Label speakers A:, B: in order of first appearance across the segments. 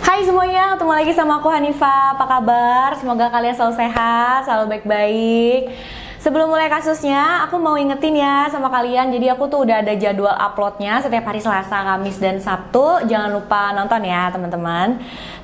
A: Hai semuanya, ketemu lagi sama aku Hanifa. Apa kabar? Semoga kalian selalu sehat, selalu baik-baik. Sebelum mulai kasusnya, aku mau ingetin ya sama kalian. Jadi aku tuh udah ada jadwal uploadnya setiap hari Selasa, Kamis, dan Sabtu. Jangan lupa nonton ya teman-teman.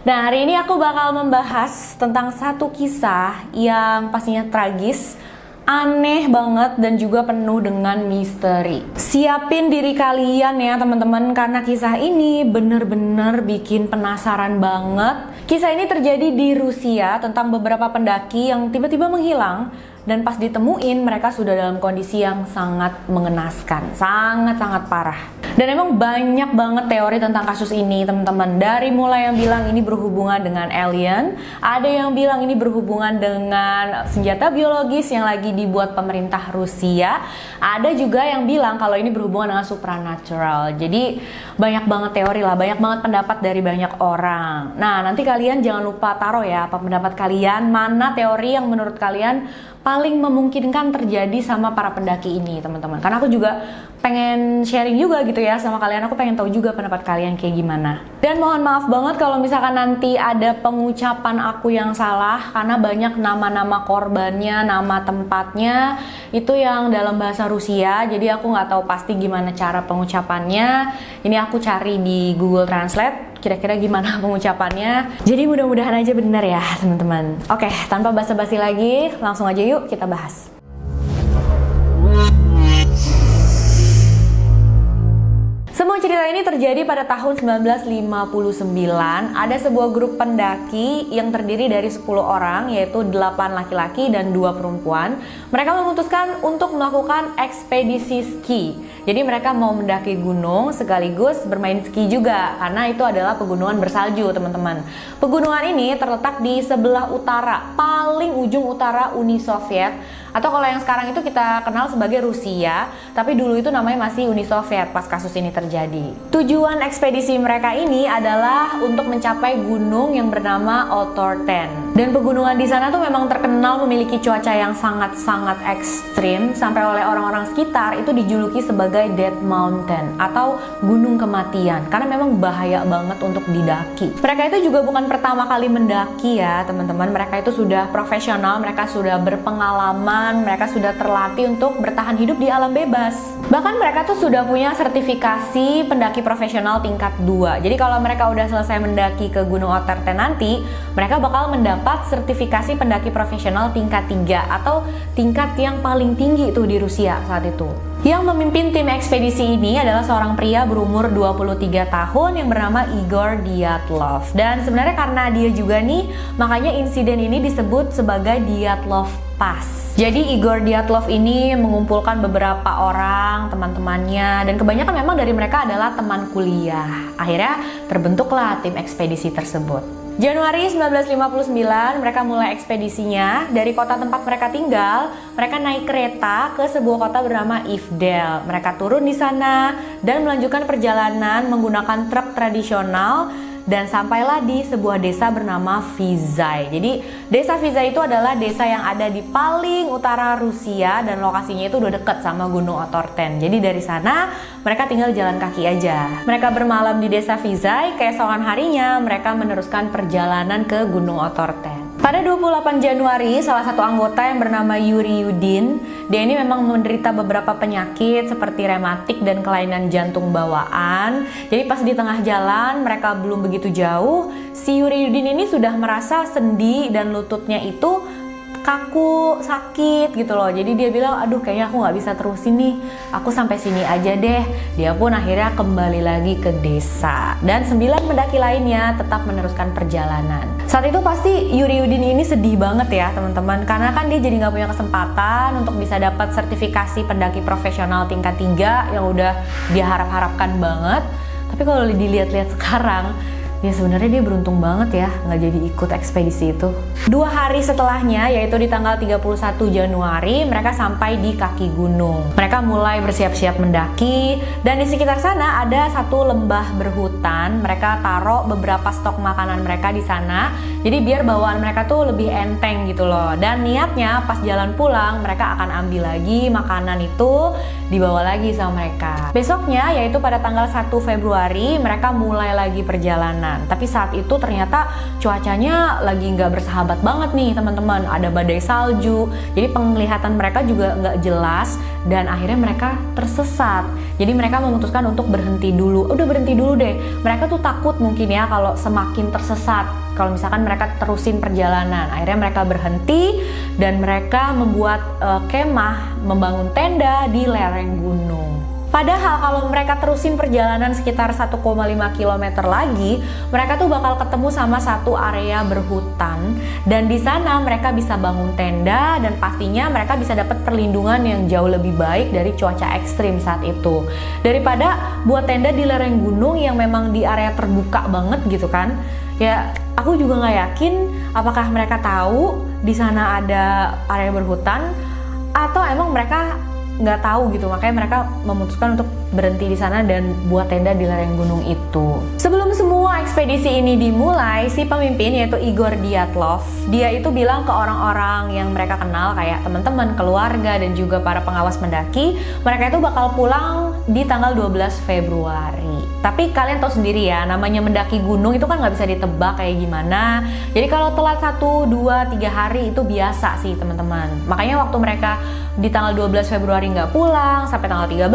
A: Nah, hari ini aku bakal membahas tentang satu kisah yang pastinya tragis, aneh banget, dan juga penuh dengan misteri. Siapin diri kalian ya teman-teman, karena kisah ini bener-bener bikin penasaran banget. Kisah ini terjadi di Rusia tentang beberapa pendaki yang tiba-tiba menghilang, dan pas ditemuin mereka sudah dalam kondisi yang sangat mengenaskan, sangat-sangat parah. Dan emang banyak banget teori tentang kasus ini teman-teman. Dari mulai yang bilang ini berhubungan dengan alien, ada yang bilang ini berhubungan dengan senjata biologis yang lagi dibuat pemerintah Rusia, ada juga yang bilang kalau ini berhubungan dengan supernatural. Jadi banyak banget teori lah, banyak banget pendapat dari banyak orang. Nah, nanti kalian jangan lupa taruh ya apa pendapat kalian, mana teori yang menurut kalian paling memungkinkan terjadi sama para pendaki ini teman-teman. Karena aku juga pengen sharing juga gitu ya sama kalian. Aku pengen tahu juga pendapat kalian kayak gimana. Dan mohon maaf banget kalau misalkan nanti ada pengucapan aku yang salah, karena banyak nama-nama korbannya, nama tempatnya itu yang dalam bahasa Rusia. Jadi aku nggak tahu pasti gimana cara pengucapannya. Ini aku cari di Google Translate kira-kira gimana pengucapannya. Jadi mudah-mudahan aja benar ya teman-teman. Oke, tanpa basa-basi lagi, langsung aja yuk kita bahas. Semua cerita ini terjadi pada tahun 1959. Ada sebuah grup pendaki yang terdiri dari 10 orang, yaitu 8 laki-laki dan 2 perempuan. Mereka memutuskan untuk melakukan ekspedisi ski. Jadi mereka mau mendaki gunung sekaligus bermain ski juga, karena itu adalah pegunungan bersalju teman-teman. Pegunungan ini terletak di sebelah utara, paling ujung utara Uni Soviet, atau kalau yang sekarang itu kita kenal sebagai Rusia, tapi dulu itu namanya masih Uni Soviet pas kasus ini terjadi. Tujuan ekspedisi mereka ini adalah untuk mencapai gunung yang bernama Otorten. Dan pegunungan di sana tuh memang terkenal memiliki cuaca yang sangat-sangat ekstrim, sampai oleh orang-orang sekitar itu dijuluki sebagai Dead Mountain atau gunung kematian, karena memang bahaya banget untuk didaki. Mereka itu juga bukan pertama kali mendaki ya teman-teman. Mereka itu sudah profesional, mereka sudah berpengalaman, mereka sudah terlatih untuk bertahan hidup di alam bebas. Bahkan mereka tuh sudah punya sertifikasi pendaki profesional tingkat 2. Jadi kalau mereka udah selesai mendaki ke Gunung Otorten nanti, mereka bakal mendapat sertifikasi pendaki profesional tingkat 3 atau tingkat yang paling tinggi tuh di Rusia saat itu. Yang memimpin tim ekspedisi ini adalah seorang pria berumur 23 tahun yang bernama Igor Dyatlov. Dan sebenarnya karena dia juga nih, makanya insiden ini disebut sebagai Dyatlov Pass. Jadi Igor Dyatlov ini mengumpulkan beberapa orang, teman-temannya, dan kebanyakan memang dari mereka adalah teman kuliah. Akhirnya terbentuklah tim ekspedisi tersebut. Januari 1959 mereka mulai ekspedisinya. Dari kota tempat mereka tinggal, mereka naik kereta ke sebuah kota bernama Ivdel. Mereka turun di sana dan melanjutkan perjalanan menggunakan truk tradisional dan sampailah di sebuah desa bernama Vizay. Jadi desa Vizay itu adalah desa yang ada di paling utara Rusia dan lokasinya itu udah deket sama Gunung Otorten. Jadi dari sana mereka tinggal jalan kaki aja. Mereka bermalam di desa Vizay, keesokan harinya mereka meneruskan perjalanan ke Gunung Otorten. Pada 28 Januari, salah satu anggota yang bernama Yuri Yudin, dia ini memang menderita beberapa penyakit seperti rematik dan kelainan jantung bawaan. Jadi pas di tengah jalan, mereka belum begitu jauh, si Yuri Yudin ini sudah merasa sendi dan lututnya itu kaku, sakit gitu loh. Jadi dia bilang, aduh kayaknya aku nggak bisa terusin nih, aku sampai sini aja deh. Dia pun akhirnya kembali lagi ke desa. Dan 9 pendaki lainnya tetap meneruskan perjalanan. Saat itu pasti Yuri Yudin ini sedih banget ya teman-teman, karena kan dia jadi nggak punya kesempatan untuk bisa dapat sertifikasi pendaki profesional tingkat 3 yang udah dia harap-harapkan banget. Tapi kalau dilihat-lihat sekarang, ya sebenarnya dia beruntung banget ya nggak jadi ikut ekspedisi itu. 2 hari setelahnya, yaitu di tanggal 31 Januari, mereka sampai di kaki gunung. Mereka mulai bersiap-siap mendaki, dan di sekitar sana ada satu lembah berhutan. Mereka taruh beberapa stok makanan mereka di sana, jadi biar bawaan mereka tuh lebih enteng gitu loh. Dan niatnya pas jalan pulang, mereka akan ambil lagi makanan itu, dibawa lagi sama mereka. Besoknya, yaitu pada tanggal 1 Februari, mereka mulai lagi perjalanan. perjalanan. Tapi saat itu ternyata cuacanya lagi nggak bersahabat banget nih teman-teman. Ada badai salju, jadi penglihatan mereka juga nggak jelas dan akhirnya mereka tersesat. Jadi mereka memutuskan untuk berhenti dulu. Udah berhenti dulu deh. Mereka tuh takut mungkin ya kalau semakin tersesat. Kalau misalkan mereka terusin perjalanan, akhirnya mereka berhenti dan mereka membuat kemah, membangun tenda di lereng gunung. Padahal kalau mereka terusin perjalanan sekitar 1,5 km lagi, mereka tuh bakal ketemu sama satu area berhutan dan di sana mereka bisa bangun tenda dan pastinya mereka bisa dapat perlindungan yang jauh lebih baik dari cuaca ekstrim saat itu. Daripada buat tenda di lereng gunung yang memang di area terbuka banget gitu kan. Ya, aku juga nggak yakin apakah mereka tahu di sana ada area berhutan atau emang mereka nggak tahu gitu, makanya mereka memutuskan untuk berhenti di sana dan buat tenda di lereng gunung itu. Sebelum semua ekspedisi ini dimulai, si pemimpin yaitu Igor Dyatlov, dia itu bilang ke orang-orang yang mereka kenal kayak teman-teman, keluarga dan juga para pengawas pendaki, mereka itu bakal pulang di tanggal 12 Februari. Tapi kalian tahu sendiri ya, namanya mendaki gunung itu kan nggak bisa ditebak kayak gimana. Jadi kalau telat 1, 2, 3 hari itu biasa sih teman-teman. Makanya waktu mereka di tanggal 12 Februari nggak pulang sampai tanggal 13,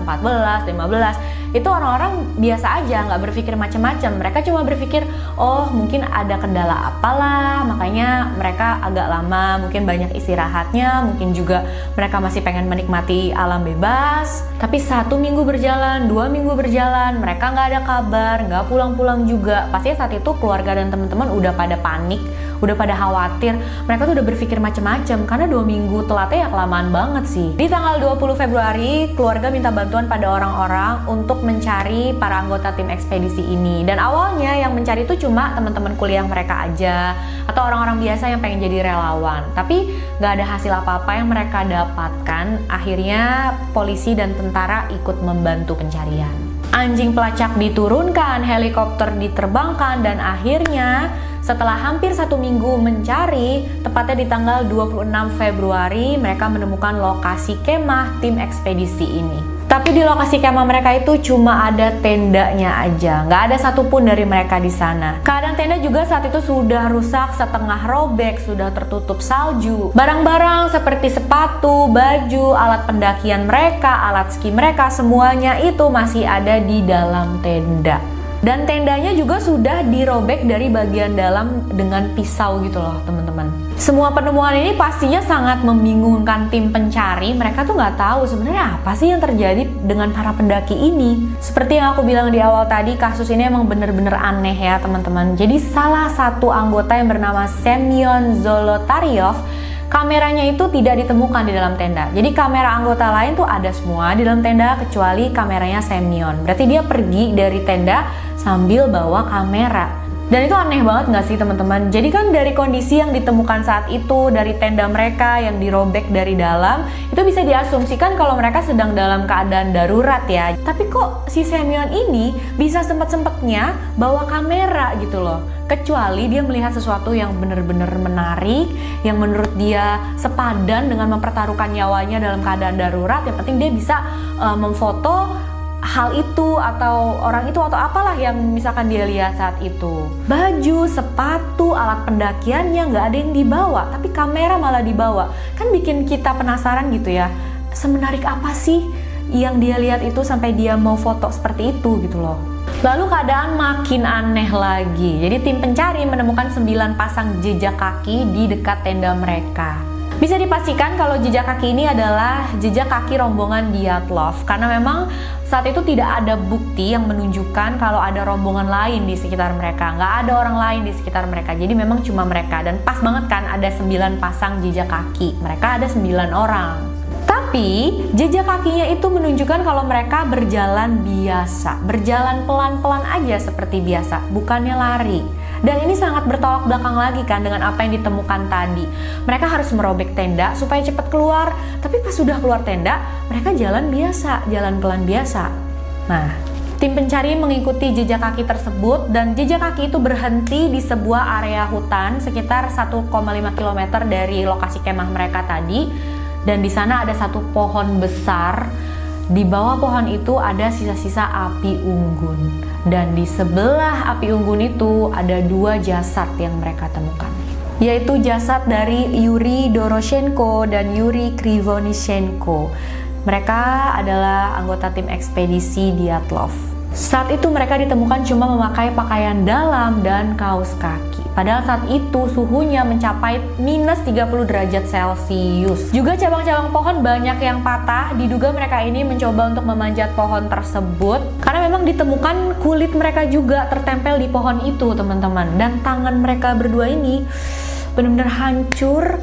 A: 14, 15 itu orang-orang biasa aja, nggak berpikir macam-macam. Mereka cuma berpikir, oh mungkin ada kendala apalah, makanya mereka agak lama, mungkin banyak istirahatnya, mungkin juga mereka masih pengen menikmati alam bebas. Tapi 1 minggu berjalan, 2 minggu berjalan, mereka nggak ada kabar, nggak pulang-pulang juga. Pastinya saat itu keluarga dan teman-teman udah pada panik, udah pada khawatir. Mereka tuh udah berpikir macam-macam karena 2 minggu telatnya ya kelamaan banget sih. Di tanggal 20 Februari, keluarga minta bantuan pada orang-orang untuk mencari para anggota tim ekspedisi ini. Dan awalnya yang mencari itu cuma teman-teman kuliah mereka aja atau orang-orang biasa yang pengen jadi relawan. Tapi nggak ada hasil apa-apa yang mereka dapatkan. Akhirnya polisi dan tentara ikut membantu pencarian. Anjing pelacak diturunkan, helikopter diterbangkan, dan akhirnya setelah hampir 1 minggu mencari, tepatnya di tanggal 26 Februari, mereka menemukan lokasi kemah tim ekspedisi ini. Tapi di lokasi kemah mereka itu cuma ada tendanya aja, nggak ada satupun dari mereka di sana. Keadaan tenda juga saat itu sudah rusak, setengah robek, sudah tertutup salju. Barang-barang seperti sepatu, baju, alat pendakian mereka, alat ski mereka, semuanya itu masih ada di dalam tenda. Dan tendanya juga sudah dirobek dari bagian dalam dengan pisau gitu loh teman-teman. Semua penemuan ini pastinya sangat membingungkan tim pencari. Mereka tuh nggak tahu sebenarnya apa sih yang terjadi dengan para pendaki ini. Seperti yang aku bilang di awal tadi, kasus ini emang bener-bener aneh ya teman-teman. Jadi salah satu anggota yang bernama Semyon Zolotaryov, kameranya itu tidak ditemukan di dalam tenda. Jadi kamera anggota lain tuh ada semua di dalam tenda kecuali kameranya Semyon. Berarti dia pergi dari tenda sambil bawa kamera. Dan itu aneh banget nggak sih teman-teman? Jadi kan dari kondisi yang ditemukan saat itu, dari tenda mereka yang dirobek dari dalam, itu bisa diasumsikan kalau mereka sedang dalam keadaan darurat ya. Tapi kok si Semyon ini bisa sempet-sempetnya bawa kamera gitu loh. Kecuali dia melihat sesuatu yang benar-benar menarik, yang menurut dia sepadan dengan mempertaruhkan nyawanya dalam keadaan darurat. Yang penting dia bisa memfoto hal itu atau orang itu atau apalah yang misalkan dia lihat saat itu. Baju, sepatu, alat pendakiannya nggak ada yang dibawa, tapi kamera malah dibawa. Kan bikin kita penasaran gitu ya, semenarik apa sih yang dia lihat itu sampai dia mau foto seperti itu gitu loh. Lalu keadaan makin aneh lagi. Jadi tim pencari menemukan 9 pasang jejak kaki di dekat tenda mereka. Bisa dipastikan kalau jejak kaki ini adalah jejak kaki rombongan Dyatlov, karena memang saat itu tidak ada bukti yang menunjukkan kalau ada rombongan lain di sekitar mereka. Nggak ada orang lain di sekitar mereka, jadi memang cuma mereka. Dan pas banget kan ada 9 pasang jejak kaki, mereka ada 9 orang. Tapi jejak kakinya itu menunjukkan kalau mereka berjalan biasa, berjalan pelan-pelan aja seperti biasa, bukannya lari. Dan ini sangat bertolak belakang lagi kan dengan apa yang ditemukan tadi. Mereka harus merobek tenda supaya cepat keluar, tapi pas sudah keluar tenda, mereka jalan biasa, jalan pelan biasa. Nah, tim pencari mengikuti jejak kaki tersebut dan jejak kaki itu berhenti di sebuah area hutan sekitar 1,5 km dari lokasi kemah mereka tadi. Dan di sana ada satu pohon besar. Di bawah pohon itu ada sisa-sisa api unggun. Dan di sebelah api unggun itu ada 2 jasad yang mereka temukan, yaitu jasad dari Yuri Doroshenko dan Yuri Krivonishenko. Mereka adalah anggota tim ekspedisi Dyatlov. Saat itu mereka ditemukan cuma memakai pakaian dalam dan kaos kaki. Padahal saat itu suhunya mencapai minus 30 derajat Celcius. Juga cabang-cabang pohon banyak yang patah. Diduga mereka ini mencoba untuk memanjat pohon tersebut karena memang ditemukan kulit mereka juga tertempel di pohon itu, teman-teman. Dan tangan mereka berdua ini benar-benar hancur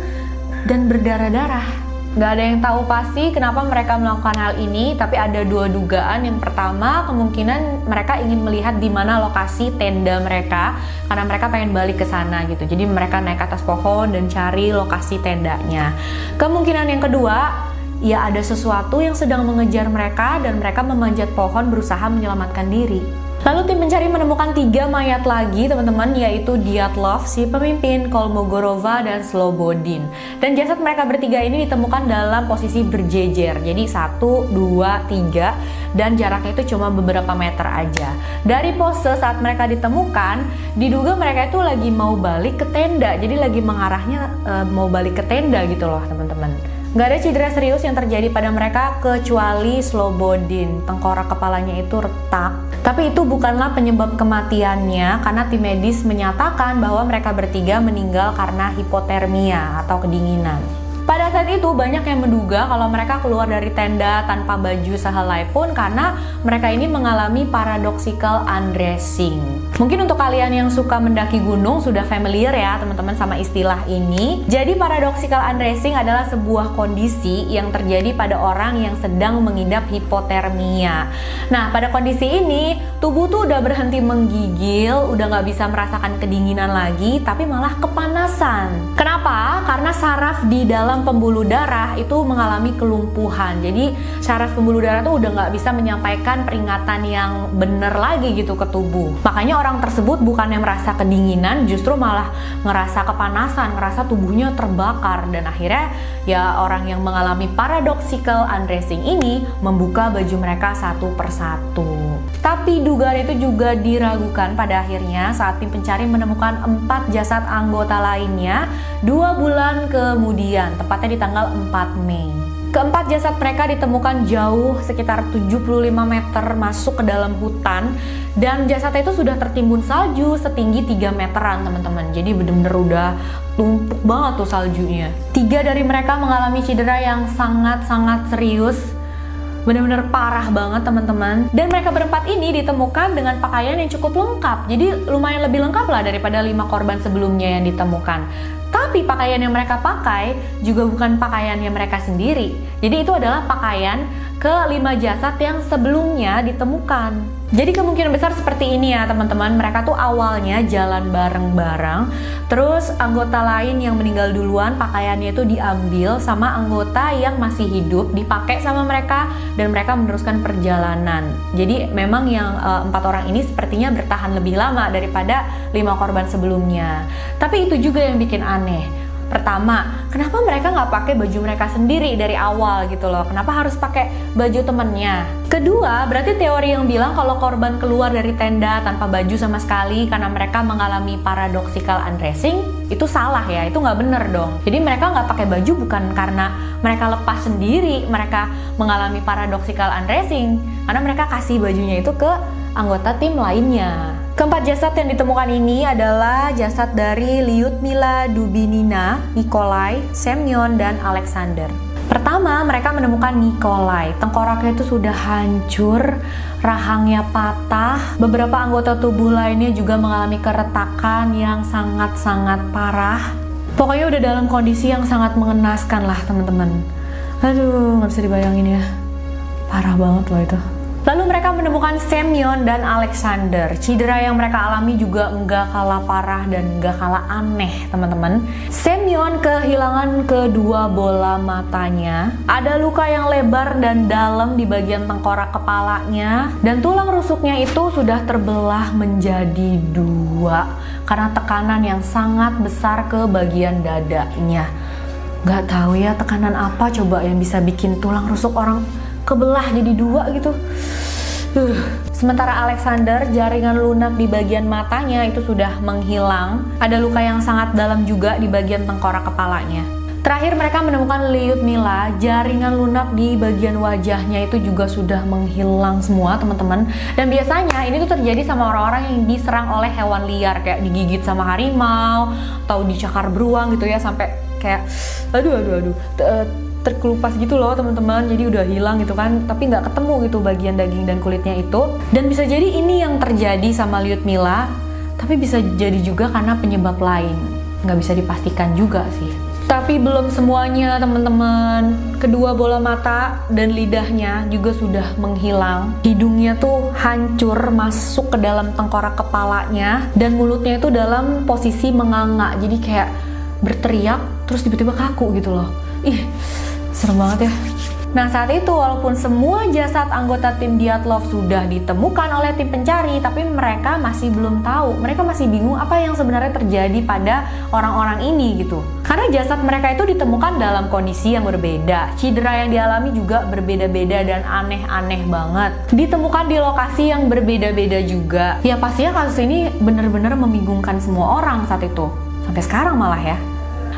A: dan berdarah-darah. Gak ada yang tahu pasti kenapa mereka melakukan hal ini, tapi ada 2 dugaan. Yang pertama, kemungkinan mereka ingin melihat di mana lokasi tenda mereka karena mereka pengen balik ke sana gitu. Jadi mereka naik ke atas pohon dan cari lokasi tendanya. Kemungkinan yang kedua, ya ada sesuatu yang sedang mengejar mereka dan mereka memanjat pohon berusaha menyelamatkan diri. Lalu tim pencari menemukan 3 mayat lagi, teman-teman, yaitu Dyatlov, si pemimpin, Kolmogorova, dan Slobodin. Dan jasad mereka bertiga ini ditemukan dalam posisi berjejer. Jadi 1, 2, 3, dan jaraknya itu cuma beberapa meter aja. Dari pose saat mereka ditemukan, diduga mereka itu lagi mau balik ke tenda. Jadi lagi mengarahnya mau balik ke tenda gitu loh, teman-teman. Gak ada cedera serius yang terjadi pada mereka kecuali Slobodin. Tengkorak kepalanya itu retak. Tapi itu bukanlah penyebab kematiannya karena tim medis menyatakan bahwa mereka bertiga meninggal karena hipotermia atau kedinginan. Pada saat itu banyak yang menduga kalau mereka keluar dari tenda tanpa baju sehelai pun karena mereka ini mengalami paradoxical undressing. Mungkin untuk kalian yang suka mendaki gunung sudah familiar ya teman-teman sama istilah ini. Jadi paradoxical undressing adalah sebuah kondisi yang terjadi pada orang yang sedang mengidap hipotermia. Nah, pada kondisi ini tubuh tuh udah berhenti menggigil, udah nggak bisa merasakan kedinginan lagi, tapi malah kepanasan. Kenapa? Karena saraf di dalam pembuluh darah itu mengalami kelumpuhan. Jadi saraf pembuluh darah tuh udah nggak bisa menyampaikan peringatan yang bener lagi gitu ke tubuh. Makanya orang tersebut bukannya merasa kedinginan, justru malah ngerasa kepanasan, ngerasa tubuhnya terbakar. Dan akhirnya ya orang yang mengalami paradoxical undressing ini membuka baju mereka satu persatu. Tapi dugaan itu juga diragukan pada akhirnya saat tim pencari menemukan 4 jasad anggota lainnya 2 bulan kemudian, tepatnya di tanggal 4 Mei. Keempat jasad mereka ditemukan jauh sekitar 75 meter masuk ke dalam hutan dan jasadnya itu sudah tertimbun salju setinggi 3 meteran, teman-teman. Jadi bener-bener udah tumpuk banget tuh saljunya. 3 dari mereka mengalami cedera yang sangat-sangat serius. Benar-benar parah banget, teman-teman. Dan mereka berempat ini ditemukan dengan pakaian yang cukup lengkap. Jadi lumayan lebih lengkap lah daripada 5 korban sebelumnya yang ditemukan. Tapi pakaian yang mereka pakai juga bukan pakaian yang mereka sendiri. Jadi itu adalah pakaian ke 5 jasad yang sebelumnya ditemukan. Jadi kemungkinan besar seperti ini ya teman-teman. Mereka tuh awalnya jalan bareng-bareng, terus anggota lain yang meninggal duluan pakaiannya itu diambil sama anggota yang masih hidup, dipakai sama mereka dan mereka meneruskan perjalanan. Jadi memang yang 4 orang ini sepertinya bertahan lebih lama daripada 5 korban sebelumnya. Tapi itu juga yang bikin aneh. Pertama, kenapa mereka nggak pakai baju mereka sendiri dari awal gitu loh? Kenapa harus pakai baju temennya? Kedua, berarti teori yang bilang kalau korban keluar dari tenda tanpa baju sama sekali karena mereka mengalami paradoxical undressing itu salah ya, itu nggak bener dong. Jadi mereka nggak pakai baju bukan karena mereka lepas sendiri, mereka mengalami paradoxical undressing karena mereka kasih bajunya itu ke anggota tim lainnya. Keempat jasad yang ditemukan ini adalah jasad dari Lyudmila Dubinina, Nikolai, Semyon, dan Alexander. Pertama, mereka menemukan Nikolai. Tengkoraknya itu sudah hancur, rahangnya patah. Beberapa anggota tubuh lainnya juga mengalami keretakan yang sangat-sangat parah. Pokoknya udah dalam kondisi yang sangat mengenaskan lah teman-teman. Aduh, nggak bisa dibayangin ya. Parah banget loh itu. Lalu mereka menemukan Semyon dan Alexander. Cedera yang mereka alami juga nggak kalah parah dan nggak kalah aneh, teman-teman. Semyon kehilangan kedua bola matanya. Ada luka yang lebar dan dalam di bagian tengkorak kepalanya. Dan tulang rusuknya itu sudah terbelah menjadi 2 karena tekanan yang sangat besar ke bagian dadanya. Nggak tahu ya tekanan apa coba yang bisa bikin tulang rusuk orang kebelah jadi 2 gitu. Sementara Alexander, jaringan lunak di bagian matanya itu sudah menghilang. Ada luka yang sangat dalam juga di bagian tengkorak kepalanya. Terakhir mereka menemukan Lyudmila, jaringan lunak di bagian wajahnya itu juga sudah menghilang semua, teman-teman. Dan biasanya ini tuh terjadi sama orang-orang yang diserang oleh hewan liar, kayak digigit sama harimau atau dicakar beruang gitu ya, sampai kayak aduh terkelupas gitu loh teman-teman. Jadi udah hilang gitu kan, tapi nggak ketemu gitu bagian daging dan kulitnya itu. Dan bisa jadi ini yang terjadi sama Lyudmila, tapi bisa jadi juga karena penyebab lain, nggak bisa dipastikan juga sih. Tapi belum semuanya teman-teman. Kedua bola mata dan lidahnya juga sudah menghilang. Hidungnya tuh hancur masuk ke dalam tengkorak kepalanya, dan mulutnya itu dalam posisi menganga. Jadi kayak berteriak terus tiba-tiba kaku gitu loh. Ih, serem banget ya. Nah, saat itu walaupun semua jasad anggota tim Dyatlov sudah ditemukan oleh tim pencari, tapi mereka masih belum tahu, mereka masih bingung apa yang sebenarnya terjadi pada orang-orang ini gitu. Karena jasad mereka itu ditemukan dalam kondisi yang berbeda, cedera yang dialami juga berbeda-beda dan aneh-aneh banget. Ditemukan di lokasi yang berbeda-beda juga. Ya pastinya kasus ini benar-benar membingungkan semua orang saat itu, sampai sekarang malah ya.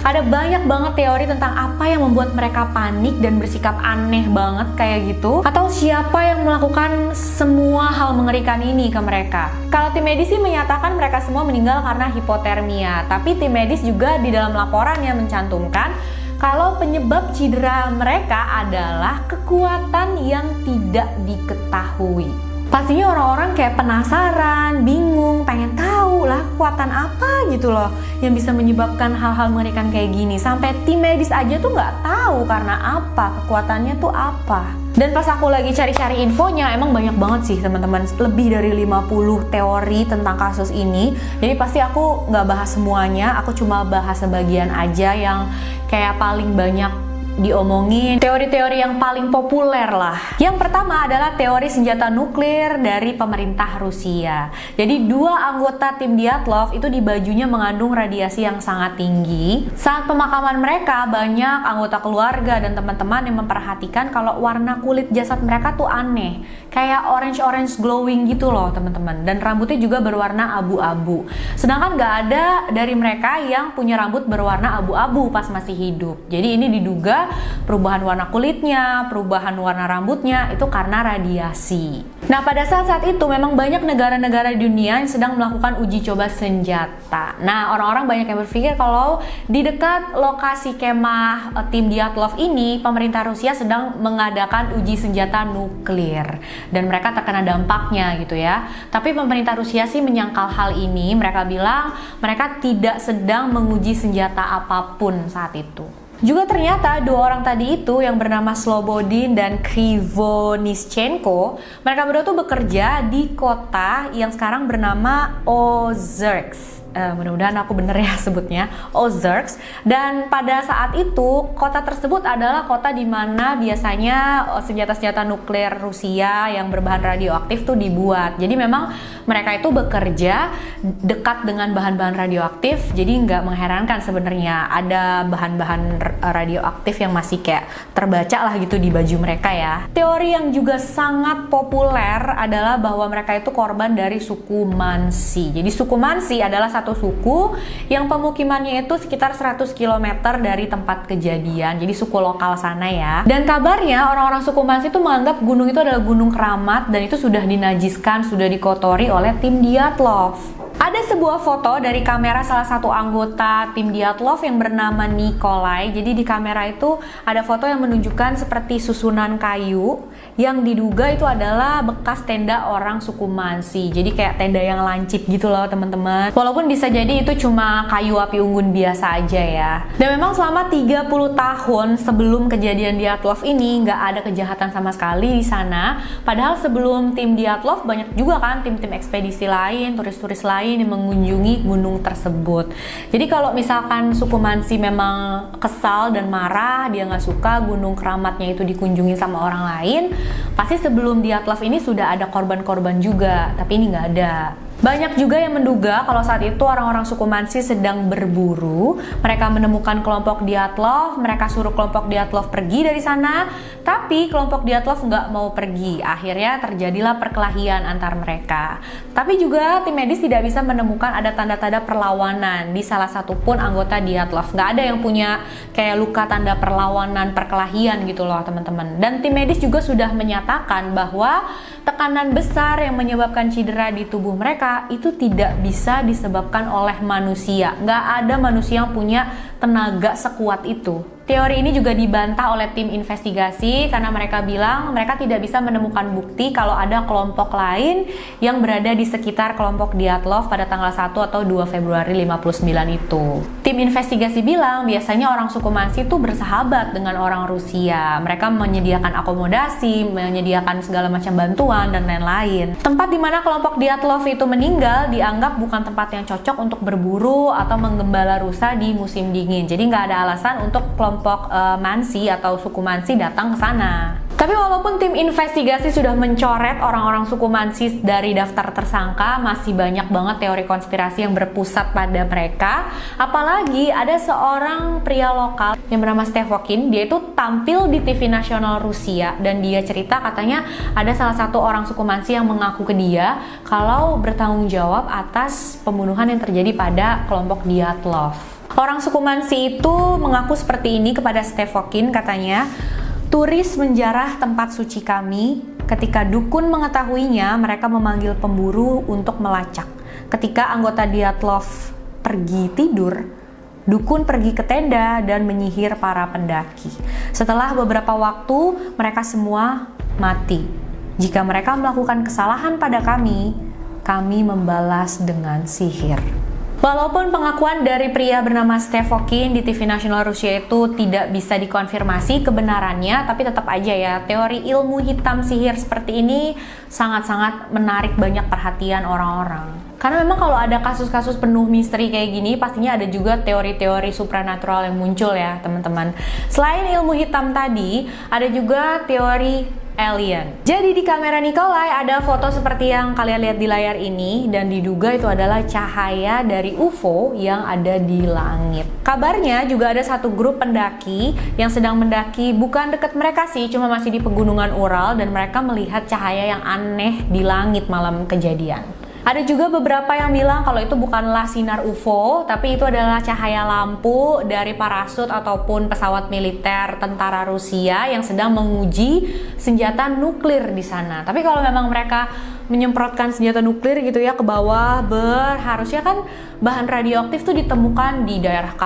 A: Ada banyak banget teori tentang apa yang membuat mereka panik dan bersikap aneh banget kayak gitu, atau siapa yang melakukan semua hal mengerikan ini ke mereka. Kalau tim medis sih menyatakan mereka semua meninggal karena hipotermia, tapi tim medis juga di dalam laporannya mencantumkan kalau penyebab cedera mereka adalah kekuatan yang tidak diketahui. Pastinya orang-orang kayak penasaran, bingung, pengen tahu lah kekuatan apa gitu loh yang bisa menyebabkan hal-hal mengerikan kayak gini. Sampai tim medis aja tuh nggak tahu karena apa, kekuatannya tuh apa. Dan pas aku lagi cari-cari infonya, emang banyak banget sih teman-teman, lebih dari 50 teori tentang kasus ini. Jadi pasti aku nggak bahas semuanya, aku cuma bahas sebagian aja yang kayak paling banyak diomongin, teori-teori yang paling populer lah. Yang pertama adalah teori senjata nuklir dari pemerintah Rusia. Jadi dua anggota tim Dyatlov itu di bajunya mengandung radiasi yang sangat tinggi. Saat pemakaman mereka, banyak anggota keluarga dan teman-teman yang memperhatikan kalau warna kulit jasad mereka tuh aneh, kayak orange glowing gitu loh teman-teman. Dan rambutnya juga berwarna abu-abu. Sedangkan nggak ada dari mereka yang punya rambut berwarna abu-abu pas masih hidup. Jadi ini diduga perubahan warna kulitnya, perubahan warna rambutnya itu karena radiasi. Nah, pada saat itu memang banyak negara-negara di dunia yang sedang melakukan uji coba senjata. Nah, orang-orang banyak yang berpikir kalau di dekat lokasi kemah tim Dyatlov ini, pemerintah Rusia sedang mengadakan uji senjata nuklir dan mereka terkena dampaknya gitu ya. Tapi pemerintah Rusia sih menyangkal hal ini. Mereka bilang mereka tidak sedang menguji senjata apapun saat itu. Juga ternyata dua orang tadi itu yang bernama Slobodin dan Krivonischenko, mereka berdua tuh bekerja di kota yang sekarang bernama Ozersk. Mudah-mudahan aku bener ya sebutnya, Ozersk. Dan pada saat itu kota tersebut adalah kota di mana biasanya senjata-senjata nuklir Rusia yang berbahan radioaktif tuh dibuat. Jadi memang mereka itu bekerja dekat dengan bahan-bahan radioaktif. Jadi nggak mengherankan sebenarnya ada bahan-bahan radioaktif yang masih kayak terbaca lah gitu di baju mereka ya. Teori yang juga sangat populer adalah bahwa mereka itu korban dari suku Mansi. Jadi suku Mansi adalah satu suku yang pemukimannya itu sekitar 100 km dari tempat kejadian. Jadi suku lokal sana ya. Dan kabarnya orang-orang suku Mansi itu menganggap gunung itu adalah gunung keramat dan itu sudah dinajiskan, sudah dikotori oleh tim Dyatlov. Ada sebuah foto dari kamera salah satu anggota tim Dyatlov yang bernama Nikolai. Jadi di kamera itu ada foto yang menunjukkan seperti susunan kayu yang diduga itu adalah bekas tenda orang suku Mansi. Jadi kayak tenda yang lancip gitu loh teman-teman. Walaupun bisa jadi itu cuma kayu api unggun biasa aja ya. Dan memang selama 30 tahun sebelum kejadian Dyatlov ini nggak ada kejahatan sama sekali di sana. Padahal sebelum tim Dyatlov banyak juga kan tim-tim ekspedisi lain, turis-turis lain yang mengunjungi gunung tersebut. Jadi kalau misalkan suku Mansi memang kesal dan marah, dia nggak suka gunung keramatnya itu dikunjungi sama orang lain, pasti sebelum Dyatlov ini sudah ada korban-korban juga, tapi ini nggak ada. Banyak juga yang menduga kalau saat itu orang-orang suku Mansi sedang berburu. Mereka menemukan kelompok Dyatlov, mereka suruh kelompok Dyatlov pergi dari sana, tapi kelompok Dyatlov nggak mau pergi. Akhirnya terjadilah perkelahian antar mereka. Tapi juga tim medis tidak bisa menemukan ada tanda-tanda perlawanan di salah satu pun anggota Dyatlov. Nggak ada yang punya kayak luka tanda perlawanan, perkelahian gitu loh teman-teman. Dan tim medis juga sudah menyatakan bahwa tekanan besar yang menyebabkan cedera di tubuh mereka itu tidak bisa disebabkan oleh manusia. Nggak ada manusia yang punya tenaga sekuat itu. Teori ini juga dibantah oleh tim investigasi karena mereka bilang mereka tidak bisa menemukan bukti kalau ada kelompok lain yang berada di sekitar kelompok Dyatlov pada tanggal 1 atau 2 Februari 59 itu. Tim investigasi bilang biasanya orang suku Mansi itu bersahabat dengan orang Rusia. Mereka menyediakan akomodasi, menyediakan segala macam bantuan dan lain-lain. Tempat di mana kelompok Dyatlov itu meninggal dianggap bukan tempat yang cocok untuk berburu atau menggembala rusa di musim dingin. Jadi nggak ada alasan untuk kelompok Mansi atau suku Mansi datang ke sana. Tapi walaupun tim investigasi sudah mencoret orang-orang suku Mansi dari daftar tersangka, masih banyak banget teori konspirasi yang berpusat pada mereka. Apalagi ada seorang pria lokal yang bernama Stevokin, dia itu tampil di TV nasional Rusia dan dia cerita katanya ada salah satu orang suku Mansi yang mengaku ke dia kalau bertanggung jawab atas pembunuhan yang terjadi pada kelompok Dyatlov. Orang suku Mansi itu mengaku seperti ini kepada Stevokin, katanya, turis menjarah tempat suci kami. Ketika dukun mengetahuinya, mereka memanggil pemburu untuk melacak. Ketika anggota Dyatlov pergi tidur, dukun pergi ke tenda dan menyihir para pendaki. Setelah beberapa waktu, mereka semua mati. Jika mereka melakukan kesalahan pada kami membalas dengan sihir. Walaupun pengakuan dari pria bernama Stevokin di TV nasional Rusia itu tidak bisa dikonfirmasi kebenarannya, tapi tetap aja ya, teori ilmu hitam sihir seperti ini sangat-sangat menarik banyak perhatian orang-orang. Karena memang kalau ada kasus-kasus penuh misteri kayak gini, pastinya ada juga teori-teori supranatural yang muncul ya teman-teman. Selain ilmu hitam tadi, ada juga teori alien. Jadi di kamera Nikolai ada foto seperti yang kalian lihat di layar ini dan diduga itu adalah cahaya dari UFO yang ada di langit. Kabarnya juga ada satu grup pendaki yang sedang mendaki, bukan dekat mereka sih, cuma masih di pegunungan Ural dan mereka melihat cahaya yang aneh di langit malam kejadian. Ada juga beberapa yang bilang kalau itu bukanlah sinar UFO, tapi itu adalah cahaya lampu dari parasut ataupun pesawat militer tentara Rusia yang sedang menguji senjata nuklir di sana. Tapi kalau memang mereka menyemprotkan senjata nuklir gitu ya ke bawah, harusnya kan bahan radioaktif tuh ditemukan di daerah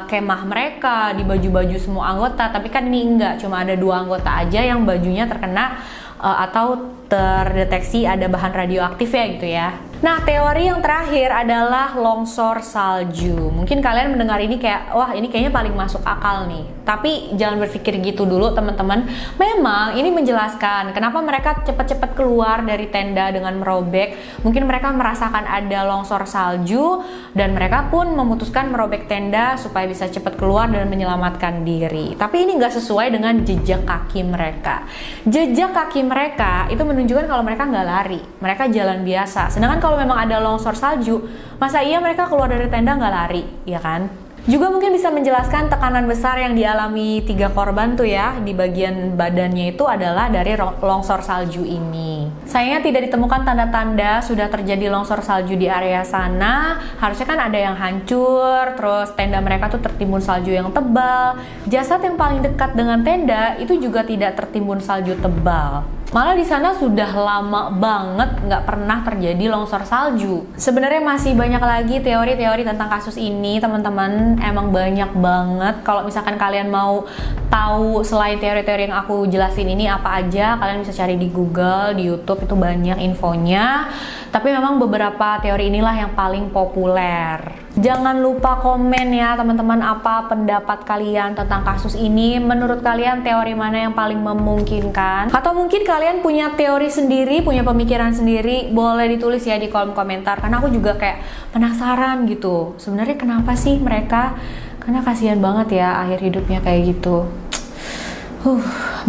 A: kemah mereka, di baju-baju semua anggota. Tapi kan ini enggak, cuma ada 2 anggota aja yang bajunya terkena atau terdeteksi ada bahan radioaktif ya gitu ya. Nah, teori yang terakhir adalah longsor salju. Mungkin kalian mendengar ini kayak, wah ini kayaknya paling masuk akal nih. Tapi jangan berpikir gitu dulu teman-teman. Memang ini menjelaskan kenapa mereka cepat-cepat keluar dari tenda dengan merobek. Mungkin mereka merasakan ada longsor salju dan mereka pun memutuskan merobek tenda supaya bisa cepat keluar dan menyelamatkan diri. Tapi ini nggak sesuai dengan jejak kaki mereka. Jejak kaki mereka itu menunjukkan kalau mereka nggak lari, mereka jalan biasa. Sedangkan kalau memang ada longsor salju, masa iya mereka keluar dari tenda nggak lari, ya kan? Juga mungkin bisa menjelaskan tekanan besar yang dialami 3 korban tuh ya, di bagian badannya itu adalah dari longsor salju ini. Sayangnya tidak ditemukan tanda-tanda sudah terjadi longsor salju di area sana. Harusnya kan ada yang hancur, terus tenda mereka tuh tertimbun salju yang tebal. Jasad yang paling dekat dengan tenda itu juga tidak tertimbun salju tebal. Malah di sana sudah lama banget nggak pernah terjadi longsor salju. Sebenarnya masih banyak lagi teori-teori tentang kasus ini, teman-teman. Emang banyak banget. Kalau misalkan kalian mau tahu selain teori-teori yang aku jelasin ini apa aja, kalian bisa cari di Google, di YouTube, itu banyak infonya. Tapi memang beberapa teori inilah yang paling populer. Jangan lupa komen ya teman-teman, apa pendapat kalian tentang kasus ini. Menurut kalian teori mana yang paling memungkinkan? Atau mungkin kalian punya teori sendiri, punya pemikiran sendiri, boleh ditulis ya di kolom komentar. Karena aku juga kayak penasaran gitu, sebenarnya kenapa sih mereka? Karena kasihan banget ya akhir hidupnya kayak gitu.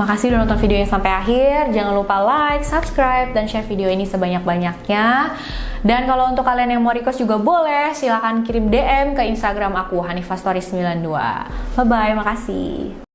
A: Makasih udah nonton videonya sampai akhir. Jangan lupa like, subscribe, dan share video ini sebanyak-banyaknya. Dan kalau untuk kalian yang mau request juga boleh, silahkan kirim DM ke Instagram aku, Hanifah Story 92. Bye-bye, makasih.